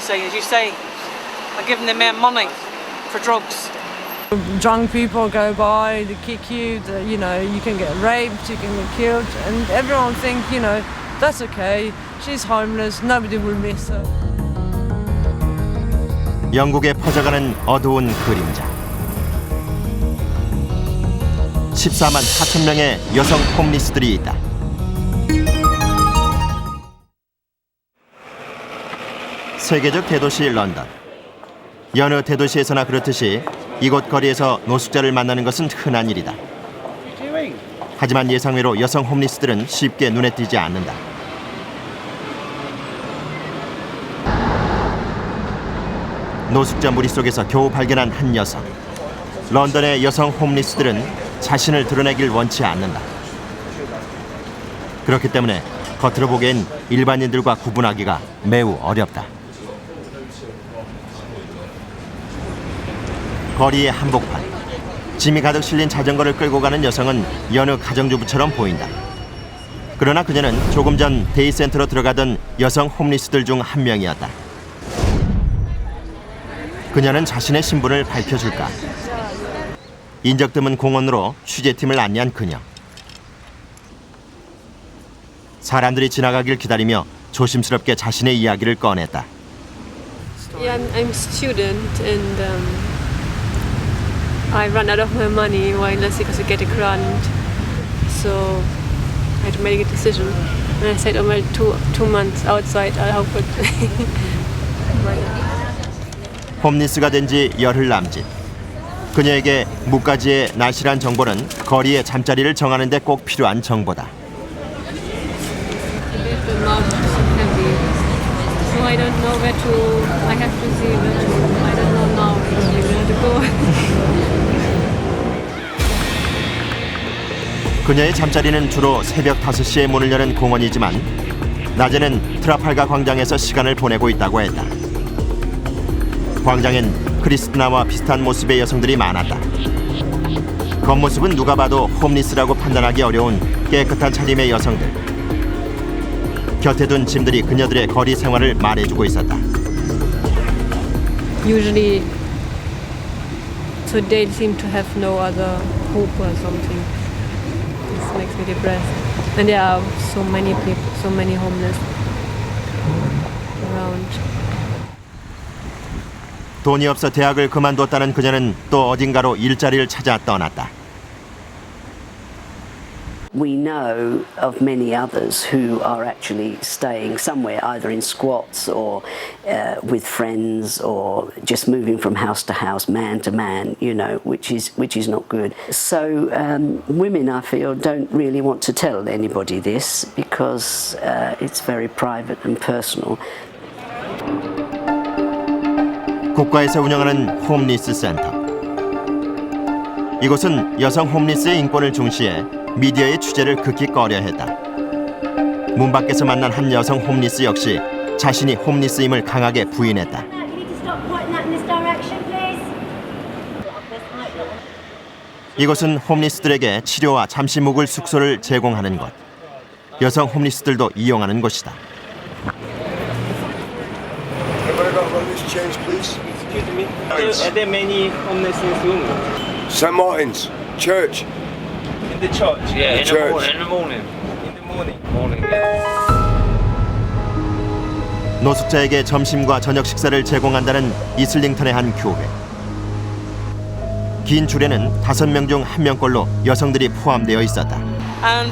say, as you say, are giving the men money for drugs. Drunk people go by, they kick you, you know, you can get raped, you can get killed, and everyone thinks, you know, that's okay, she's homeless, nobody will miss her. 영국에 퍼져가는 어두운 그림자. 14만 4천 명의 여성 홈리스들이 있다. 세계적 대도시 런던. 여느 대도시에서나 그렇듯이 이곳 거리에서 노숙자를 만나는 것은 흔한 일이다. 하지만 예상외로 여성 홈리스들은 쉽게 눈에 띄지 않는다. 노숙자 무리 속에서 겨우 발견한 한 여성. 런던의 여성 홈리스들은 자신을 드러내길 원치 않는다. 그렇기 때문에 겉으로 보기엔 일반인들과 구분하기가 매우 어렵다. 거리의 한복판, 짐이 가득 실린 자전거를 끌고 가는 여성은 여느 가정주부처럼 보인다. 그러나 그녀는 조금 전 데이센터로 들어가던 여성 홈리스들 중 한 명이었다. 그녀는 자신의 신분을 밝혀줄까? 인적 드문 공원으로 취재팀을 안내한 그녀. 사람들이 지나가길 기다리며 조심스럽게 자신의 이야기를 꺼냈다. Yeah, I'm a student and I ran out of my money while I get a grant, so I had to make a decision. And I said, "Oh, well, two months outside, I hope it." 홈리스가 된 지 열흘 남짓. 그녀에게 묵가지의 날씨란 정보는 거리의 잠자리를 정하는 데 꼭 필요한 정보다. The mouth is heavy, so I don't know where to. I have to see where to. I don't know now where to go. 그녀의 잠자리는 주로 새벽 5시에 문을 여는 공원이지만 낮에는 트라팔가 광장에서 시간을 보내고 있다고 했다. 광장엔 크리스티나와 비슷한 모습의 여성들이 많았다. 겉모습은 누가 봐도 홈리스라고 판단하기 어려운 깨끗한 차림의 여성들. 곁에 둔 짐들이 그녀들의 거리 생활을 말해주고 있었다. Usually, so they seem to have no other hope or something. This makes me depressed. And there are so many people, so many homeless around. 돈이 없어 대학을 그만뒀다는 그녀는 또 어딘가로 일자리를 찾아 떠났다. We know of many others who are actually staying somewhere, either in squats or with friends, or just moving from house to house, man to man, you know, which is not good. So women, I feel, don't really want to tell anybody this because it's very private and personal. 국가에서 운영하는 홈리스 센터. 이곳은 여성 홈리스의 인권을 중시해 미디어의 취재를 극히 꺼려했다. 문 밖에서 만난 한 여성 홈리스 역시 자신이 홈리스임을 강하게 부인했다. 이곳은 홈리스들에게 치료와 잠시 묵을 숙소를 제공하는 곳. 여성 홈리스들도 이용하는 곳이다. Excuse me. Are there many homeless in this room? St. Martin's Church. In the church? Yeah, in the morning. In the morning. Morning, yeah. 노숙자에게 점심과 저녁 식사를 제공한다는 이슬링턴의 한 교회. 긴 줄에는 5명 중 1명꼴로 여성들이 포함되어 있었다.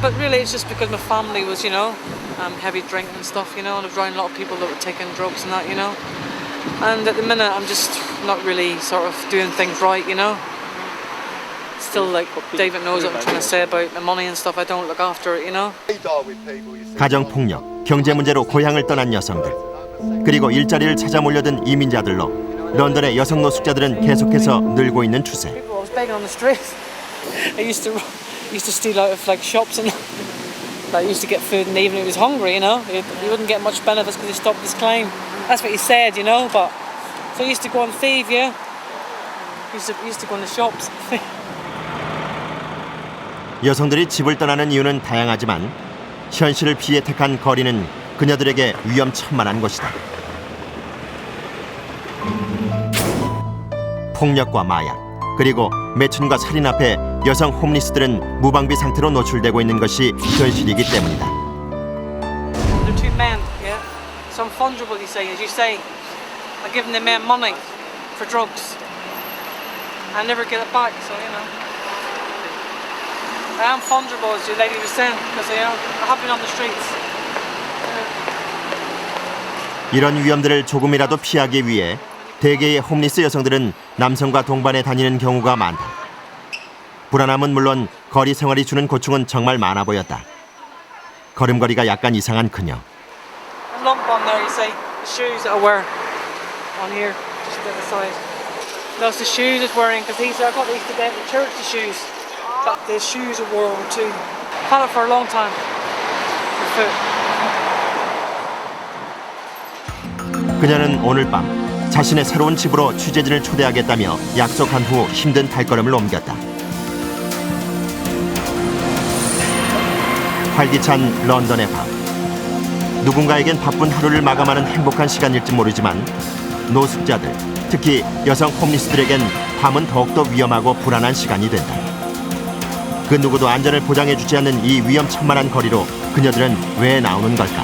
But really it's just because my family was, you know, heavy drink and stuff, you know, and I was around a lot of people that were taking drugs and that, you know. And at the minute I'm just not really sort of doing things right, you know. Still, like David knows what I'm trying to say about the money and stuff. I don't look after it, you know. 가정폭력, 경제 문제로 고향을 떠난 여성들, 그리고 일자리를 찾아 몰려든 이민자들로 런던의 여성 노숙자들은 계속해서 늘고 있는 추세. I was begging on the streets. I used to steal out of like shops and like used to get food and even if he was hungry, you know, he wouldn't get much benefits because he stopped his claim. That's what he said, you know. But so I used to go and thieve, yeah. Used to go in the shops. 여성들이 집을 떠나는 이유는 다양하지만 현실을 피해 택한 거리는 그녀들에게 위험천만한 곳이다. 폭력과 마약, 그리고 매춘과 살인 앞에 여성 홈리스들은 무방비 상태로 노출되고 있는 것이 현실이기 때문이다. They're two men, yeah. So I'm fungible, you say, as you say. I give the men money for drugs. I never get it back, so you know. I am fungible, as the lady was saying, because I have been on the streets. 이런 위험들을 조금이라도 피하기 위해 대개의 홈리스 여성들은 남성과 동반해 다니는 경우가 많다. 불안함은 물론 거리 생활이 주는 고충은 정말 많아 보였다. 걸음걸이가 약간 이상한 그녀. A lump on there, you see. The shoes that I wear on here, just at the side. Those the shoes he's wearing, because I got these to get the church shoes. But the shoes are World War II. Had it for a long time. The foot. 그녀는 오늘 밤 자신의 새로운 집으로 취재진을 초대하겠다며 약속한 후 힘든 발걸음을 옮겼다. 활기찬 런던의 밤. 누군가에겐 바쁜 하루를 마감하는 행복한 시간일지 모르지만 노숙자들, 특히 여성 홈리스들에겐 밤은 더욱더 위험하고 불안한 시간이 된다. 그 누구도 안전을 보장해주지 않는 이 위험천만한 거리로 그녀들은 왜 나오는 걸까?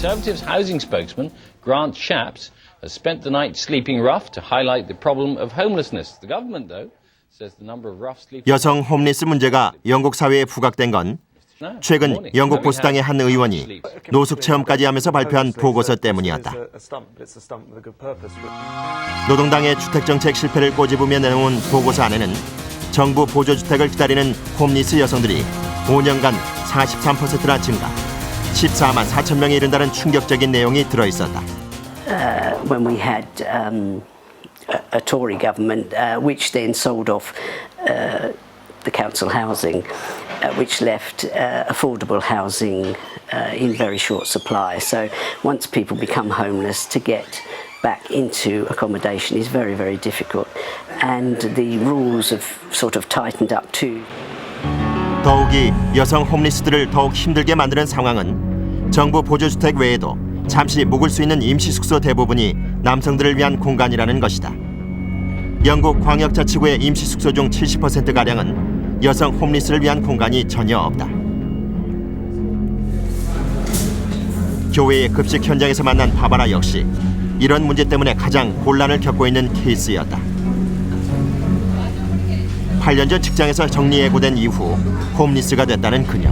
Conservatives housing spokesman Grant Shapps has spent the night sleeping rough to highlight the problem of homelessness. The government, though, says the number of rough sleepers... 여성 홈리스 문제가 영국 사회에 부각된 건 최근 영국 보수당의 한 의원이 노숙 체험까지 하면서 발표한 보고서 때문이었다. 노동당의 주택정책 실패를 꼬집으며 내놓은 보고서 안에는 정부 보조주택을 기다리는 홈리스 여성들이 5년간 43%나 증가, 14만 4천 명에 이른다는 충격적인 내용이 들어있었다. When we had a Tory government, which then sold off the council housing, which left affordable housing in very short supply. So once people become homeless, to get back into accommodation is very, very difficult. And the rules have sort of tightened up too. 더욱이 여성 홈리스들을 더욱 힘들게 만드는 상황은 정부 보조주택 외에도 잠시 묵을 수 있는 임시숙소 대부분이 남성들을 위한 공간이라는 것이다. 영국 광역자치구의 임시숙소 중 70%가량은 여성 홈리스를 위한 공간이 전혀 없다. 교회의 급식 현장에서 만난 바바라 역시 이런 문제 때문에 가장 곤란을 겪고 있는 케이스였다. 8년 전 직장에서 정리해고된 이후 홈리스가 됐다는 그녀.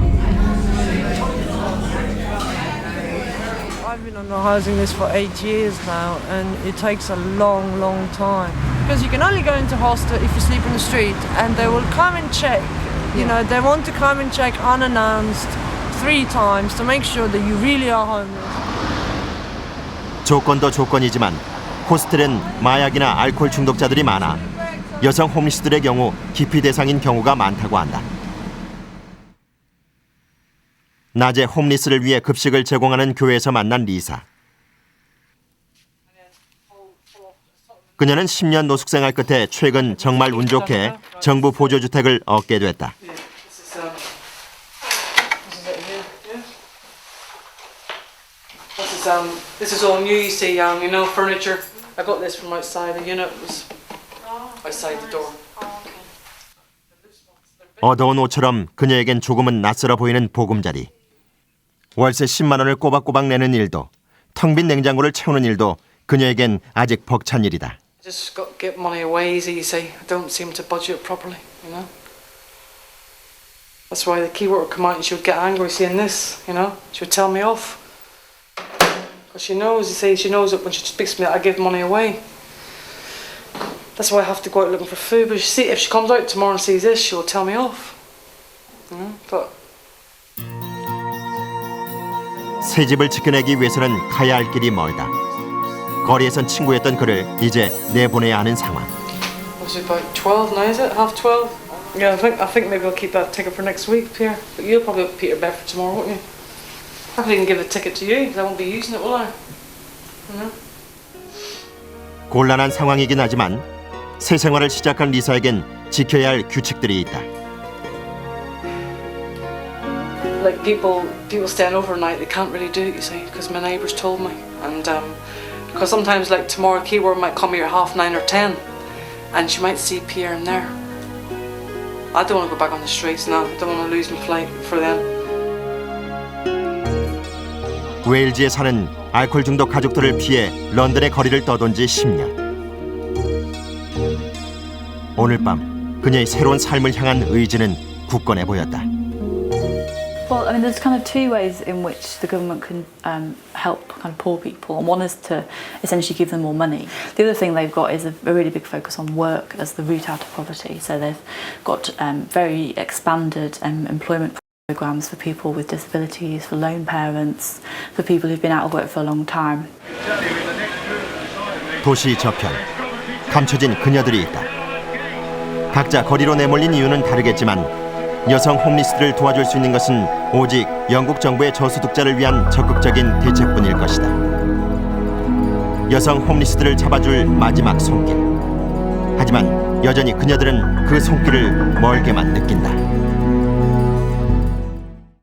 I've been on the housing list for 8 years now, and it takes a long, long time. Because you can only go into hostel if you sleep in the street, and they will come and check. You know, they want to come and check unannounced 3 times to make sure that you really are homeless. 조건도 조건이지만 호스텔엔 마약이나 알코올 중독자들이 많아 여성 홈리스들의 경우 기피 대상인 경우가 많다고 한다. 낮에 홈리스를 위해 급식을 제공하는 교회에서 만난 리사. 그녀는 10년 노숙 생활 끝에 최근 정말 운 좋게 정부 보조주택을 얻게 됐다. This is all new, you see, you know, furniture. I got this from outside the unit. It was outside the door. 어두운 옷처럼 그녀에겐 조금은 낯설어 보이는 보금자리. 월세 10만 원을 꼬박꼬박 내는 일도, 텅 빈 냉장고를 채우는 일도 그녀에겐 아직 벅찬 일이다. Just got to get money away easy, you see. I don't seem to budget properly, you know. That's why the key worker would come out and she would get angry seeing this, you know. She would tell me off. Because she knows, you see, she knows that when she speaks to me that I give money away. That's why I have to go out looking for food. But see, if she comes out tomorrow and sees this, she'll tell me off. You know, but 새 집을 지켜내기 위해서는 가야 할 길이 멀다. 거리에선 친구였던 그를 이제 내보내야 하는 상황. Was it about 12 now, is it? Half 12? Yeah, I think maybe I'll keep that ticket for next week, Pierre. But you'll probably Peter Bedford tomorrow, won't you? I could even give the ticket to you, because I won't be using it, will I? You know? 곤란한 상황이긴 하지만 새 생활을 시작한 리사에겐 지켜야 할 규칙들이 있다. Like people staying overnight, they can't really do it, you see, because my neighbours told me. And Because sometimes, like tomorrow, Keyword might come here at 9:30 or 10, and she might see Pierre in there. I don't want to go back on the streets now. I don't want to lose my flight for them. 웨일즈에 사는 알코올 중독 가족들을 피해 런던의 거리를 떠돈 지 10년. 오늘 밤 그녀의 새로운 삶을 향한 의지는 굳건해 보였다. Well, I mean, there's kind of two ways in which the government can help kind of poor people, and one is to essentially give them more money. The other thing they've got is a really big focus on work as the route out of poverty. So they've got very expanded employment programs for people with disabilities, for lone parents, for people who've been out of work for a long time. 도시 저편, 감춰진 그녀들이 있다. 각자 거리로 내몰린 이유는 다르겠지만 여성 홈리스들을 도와줄 수 있는 것은 오직 영국 정부의 저소득자를 위한 적극적인 대책뿐일 것이다. 여성 홈리스들을 잡아줄 마지막 손길. 하지만 여전히 그녀들은 그 손길을 멀게만 느낀다.